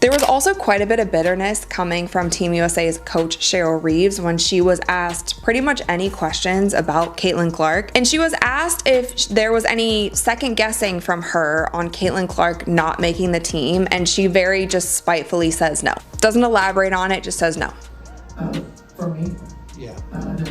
There was also quite a bit of bitterness coming from Team USA's coach Cheryl Reeves when she was asked pretty much any questions about Caitlin Clark. And she was asked if there was any second guessing from her on Caitlin Clark not making the team, and she very just spitefully says no. Doesn't elaborate on it, just says no. For me? Yeah. No.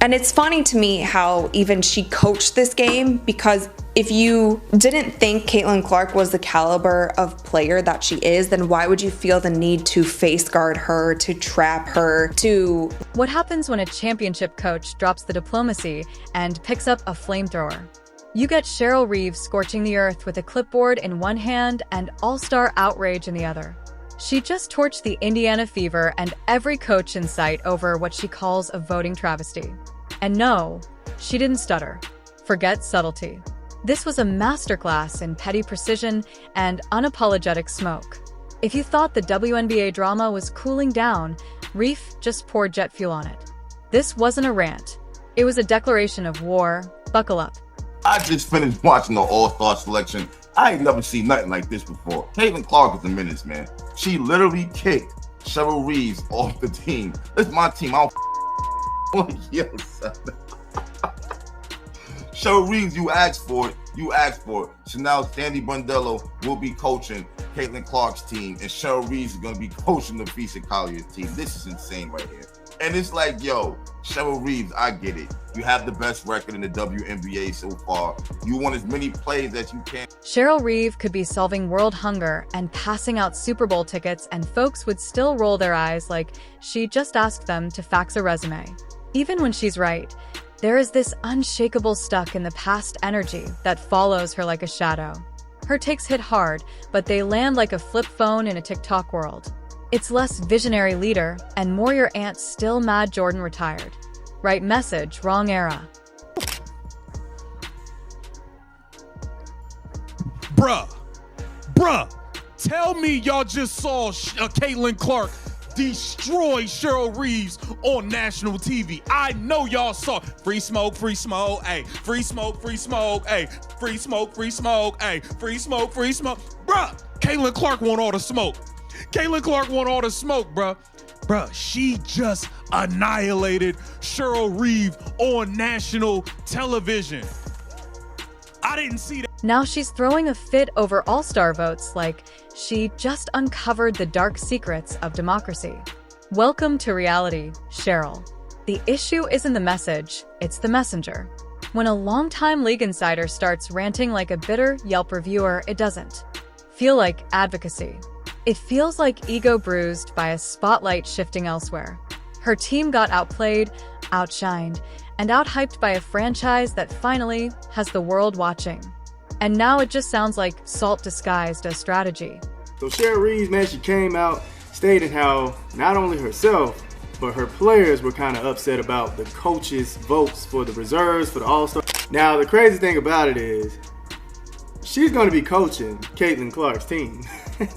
And it's funny to me how even she coached this game, because if you didn't think Caitlin Clark was the caliber of player that she is, then why would you feel the need to face guard her, to trap her, to... What happens when a championship coach drops the diplomacy and picks up a flamethrower? You get Cheryl Reeve scorching the earth with a clipboard in one hand and all-star outrage in the other. She just torched the Indiana Fever and every coach in sight over what she calls a voting travesty. And no, she didn't stutter. Forget subtlety. This was a masterclass in petty precision and unapologetic smoke. If you thought the WNBA drama was cooling down, Reeve just poured jet fuel on it. This wasn't a rant. It was a declaration of war. Buckle up. I just finished watching the All-Star selection. I ain't never seen nothing like this before. Caitlin Clark is a menace, man. She literally kicked Cheryl Reeves off the team. This is my team. I don't yo, son. Cheryl Reeves, you asked for it. You asked for it. So now Sandy Brondello will be coaching Caitlin Clark's team, and Cheryl Reeves is going to be coaching the Fisa Collier's team. This is insane right here. And it's like, yo, Cheryl Reeves, I get it. You have the best record in the WNBA so far. You want as many plays as you can. Cheryl Reeve could be solving world hunger and passing out Super Bowl tickets, and folks would still roll their eyes like she just asked them to fax a resume. Even when she's right, there is this unshakable stuck in the past energy that follows her like a shadow. Her takes hit hard, but they land like a flip phone in a TikTok world. It's less visionary leader and more your aunt still mad Jordan retired. Right message, wrong era. Bruh, tell me y'all just saw Caitlin Clark destroy Cheryl Reeves on national TV. I know y'all saw free smoke, ayy, free smoke, ayy, free smoke, ayy, free smoke. Bruh, Caitlin Clark want all the smoke. Caitlin Clark want all the smoke, bruh. Bruh, she just annihilated Cheryl Reeve on national television. I didn't see that. Now she's throwing a fit over all-star votes like she just uncovered the dark secrets of democracy. Welcome to reality, Cheryl. The issue isn't the message, it's the messenger. When a longtime league insider starts ranting like a bitter Yelp reviewer, it doesn't feel like advocacy. It feels like ego bruised by a spotlight shifting elsewhere. Her team got outplayed, outshined, and outhyped by a franchise that finally has the world watching. And now it just sounds like salt disguised as strategy. So Cheryl Reeves, man, she came out stating how not only herself, but her players were kind of upset about the coaches' votes for the reserves, for the All-Star. Now, the crazy thing about it is, she's going to be coaching Caitlin Clark's team.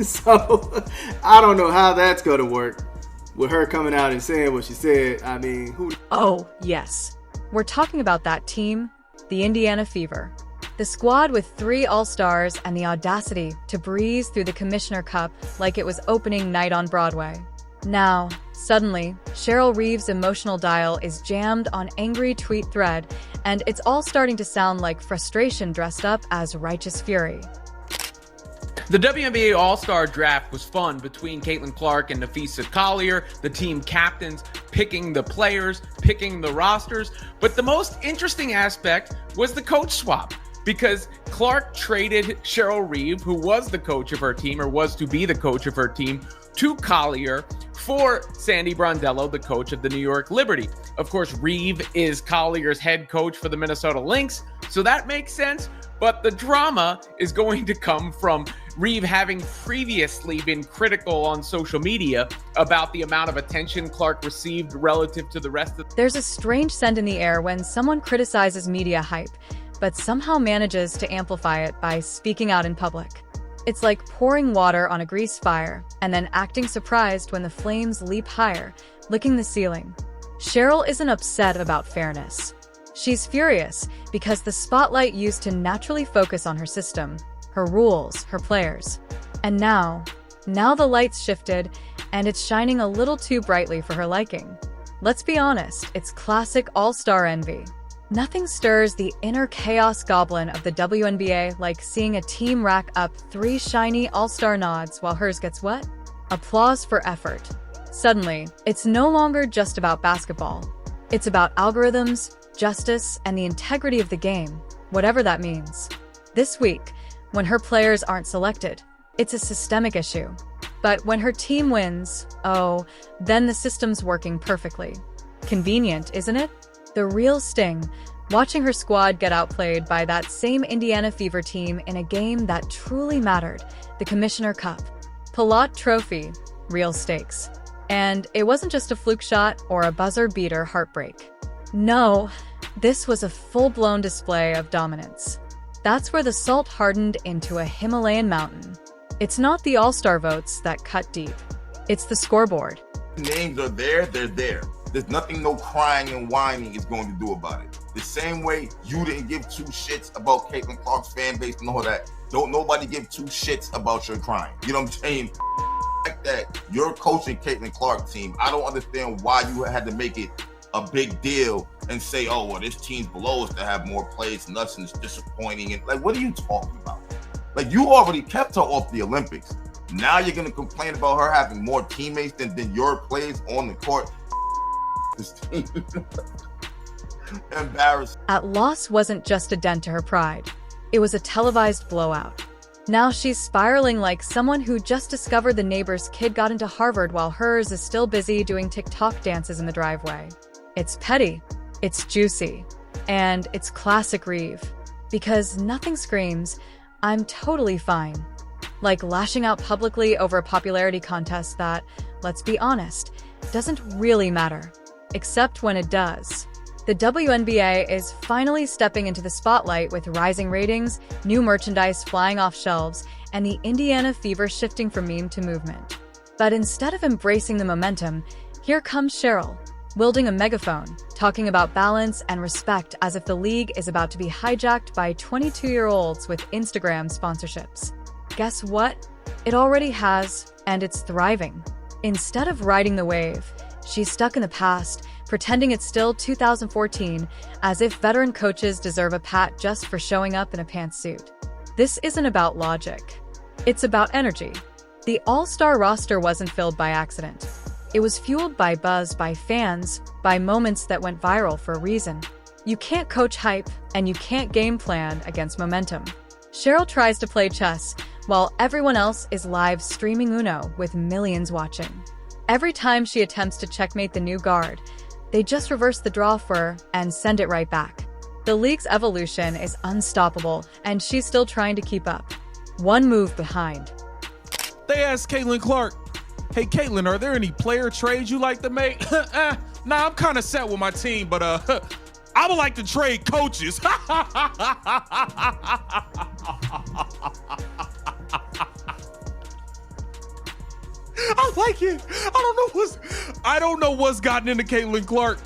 So, I don't know how that's going to work with her coming out and saying what she said. I mean, who... Oh, yes. We're talking about that team, the Indiana Fever. The squad with 3 All-Stars and the audacity to breeze through the Commissioner Cup like it was opening night on Broadway. Now, suddenly, Cheryl Reeves' emotional dial is jammed on angry tweet thread, and it's all starting to sound like frustration dressed up as righteous fury. The WNBA All-Star Draft was fun between Caitlin Clark and Nafisa Collier, the team captains, picking the players, picking the rosters. But the most interesting aspect was the coach swap, because Clark traded Cheryl Reeve, who was the coach of her team, or was to be the coach of her team, to Collier for Sandy Brondello, the coach of the New York Liberty. Of course, Reeve is Collier's head coach for the Minnesota Lynx, so that makes sense. But the drama is going to come from Reeve having previously been critical on social media about the amount of attention Clark received relative to the rest of... There's a strange scent in the air when someone criticizes media hype, but somehow manages to amplify it by speaking out in public. It's like pouring water on a grease fire and then acting surprised when the flames leap higher, licking the ceiling. Cheryl isn't upset about fairness. She's furious because the spotlight used to naturally focus on her system, her rules, her players. And now the lights shifted, and it's shining a little too brightly for her liking. Let's be honest, it's classic all-star envy. Nothing stirs the inner chaos goblin of the WNBA like seeing a team rack up 3 shiny all-star nods while hers gets what? Applause for effort. Suddenly, it's no longer just about basketball. It's about algorithms, justice, and the integrity of the game, whatever that means. This week, when her players aren't selected, it's a systemic issue. But when her team wins, oh, then the system's working perfectly. Convenient, isn't it? The real sting, watching her squad get outplayed by that same Indiana Fever team in a game that truly mattered, the Commissioner Cup. Palat Trophy, real stakes. And it wasn't just a fluke shot or a buzzer-beater heartbreak. No, this was a full-blown display of dominance. That's where the salt hardened into a Himalayan mountain. It's not the all-star votes that cut deep. It's the scoreboard. Names are there, they're there. There's nothing no crying and whining is going to do about it. The same way you didn't give 2 shits about Caitlin Clark's fan base and all that, don't nobody give 2 shits about your crying. You know what I'm saying? Like that, you're coaching Caitlin Clark's team. I don't understand why you had to make it a big deal and say, oh, well, this team's below us to have more plays and us, and it's disappointing. And like, what are you talking about? Like, you already kept her off the Olympics. Now you're going to complain about her having more teammates than your plays on the court. This team. Embarrassing. That loss wasn't just a dent to her pride. It was a televised blowout. Now she's spiraling like someone who just discovered the neighbor's kid got into Harvard while hers is still busy doing TikTok dances in the driveway. It's petty, it's juicy, and it's classic Reeve. Because nothing screams, I'm totally fine. Like lashing out publicly over a popularity contest that, let's be honest, doesn't really matter. Except when it does. The WNBA is finally stepping into the spotlight with rising ratings, new merchandise flying off shelves, and the Indiana Fever shifting from meme to movement. But instead of embracing the momentum, here comes Cheryl, wielding a megaphone, talking about balance and respect as if the league is about to be hijacked by 22-year-olds with Instagram sponsorships. Guess what? It already has, and it's thriving. Instead of riding the wave, she's stuck in the past, pretending it's still 2014, as if veteran coaches deserve a pat just for showing up in a pantsuit. This isn't about logic. It's about energy. The all-star roster wasn't filled by accident. It was fueled by buzz, by fans, by moments that went viral for a reason. You can't coach hype, and you can't game plan against momentum. Cheryl tries to play chess, while everyone else is live streaming Uno with millions watching. Every time she attempts to checkmate the new guard, they just reverse the draw for her and send it right back. The league's evolution is unstoppable, and she's still trying to keep up. One move behind. They asked Caitlin Clark, hey, Caitlin, are there any player trades you like to make? Nah, I'm kind of set with my team, but I would like to trade coaches. I like it. I don't know what's gotten into Caitlin Clark.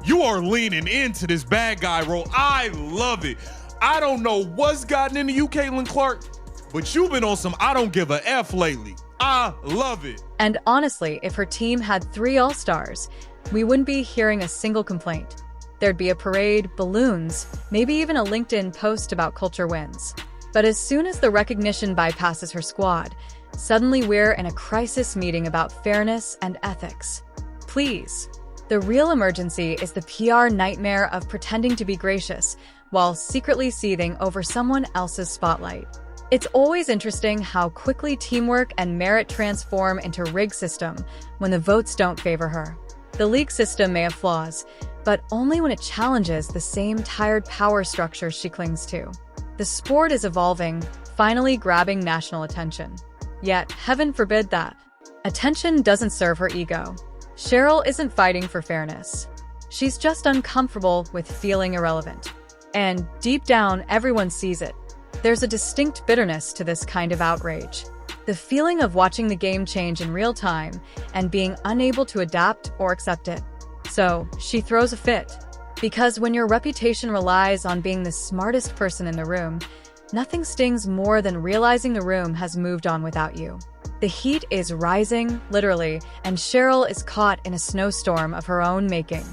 You are leaning into this bad guy role. I love it. I don't know what's gotten into you, Caitlin Clark, but you've been on some I don't give a F lately. I love it. And honestly, if her team had 3 all-stars, we wouldn't be hearing a single complaint. There'd be a parade, balloons, maybe even a LinkedIn post about culture wins. But as soon as the recognition bypasses her squad, suddenly we're in a crisis meeting about fairness and ethics. Please. The real emergency is the PR nightmare of pretending to be gracious while secretly seething over someone else's spotlight. It's always interesting how quickly teamwork and merit transform into rigged system when the votes don't favor her. The league system may have flaws, but only when it challenges the same tired power structures she clings to. The sport is evolving, finally grabbing national attention. Yet, heaven forbid that. Attention doesn't serve her ego. Cheryl isn't fighting for fairness. She's just uncomfortable with feeling irrelevant. And deep down, everyone sees it. There's a distinct bitterness to this kind of outrage. The feeling of watching the game change in real time and being unable to adapt or accept it. So, she throws a fit. Because when your reputation relies on being the smartest person in the room, Nothing stings more than realizing the room has moved on without you. The heat is rising, literally, and Cheryl is caught in a snowstorm of her own making.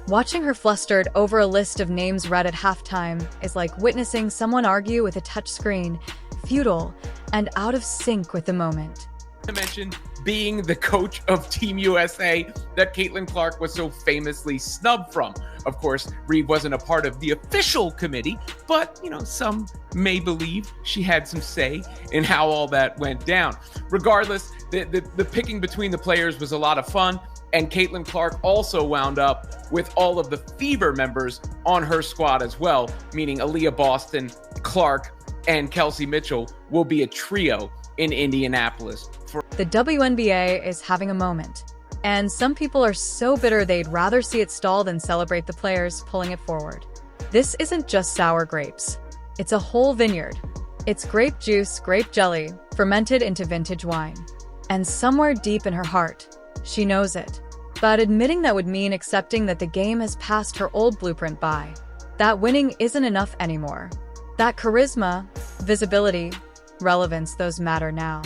Watching her flustered over a list of names read at halftime is like witnessing someone argue with a touchscreen, futile and out of sync with the moment. To mention being the coach of Team USA that Caitlin Clark was so famously snubbed from. Of course, Reeve wasn't a part of the official committee, but, some may believe she had some say in how all that went down. Regardless, the picking between the players was a lot of fun, and Caitlin Clark also wound up with all of the Fever members on her squad as well, meaning Aaliyah Boston, Clark, and Kelsey Mitchell will be a trio in Indianapolis. The WNBA is having a moment, and some people are so bitter they'd rather see it stall than celebrate the players pulling it forward. This isn't just sour grapes. It's a whole vineyard. It's grape juice, grape jelly, fermented into vintage wine. And somewhere deep in her heart, she knows it. But admitting that would mean accepting that the game has passed her old blueprint by. That winning isn't enough anymore. That charisma, visibility, relevance, those matter now.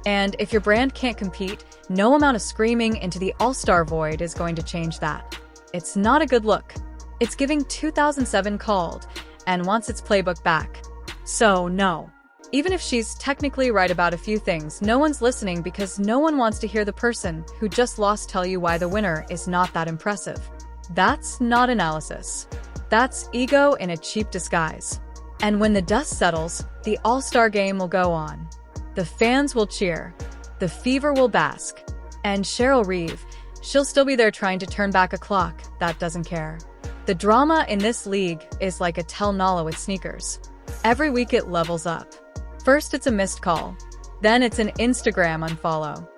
And if your brand can't compete, no amount of screaming into the all-star void is going to change that. It's not a good look. It's giving 2007 called and wants its playbook back. So no. Even if she's technically right about a few things, no one's listening because no one wants to hear the person who just lost tell you why the winner is not that impressive. That's not analysis. That's ego in a cheap disguise. And when the dust settles, the all-star game will go on. The fans will cheer, the Fever will bask, and Cheryl Reeve, she'll still be there trying to turn back a clock that doesn't care. The drama in this league is like a telenovela with sneakers. Every week it levels up. First it's a missed call, then it's an Instagram unfollow.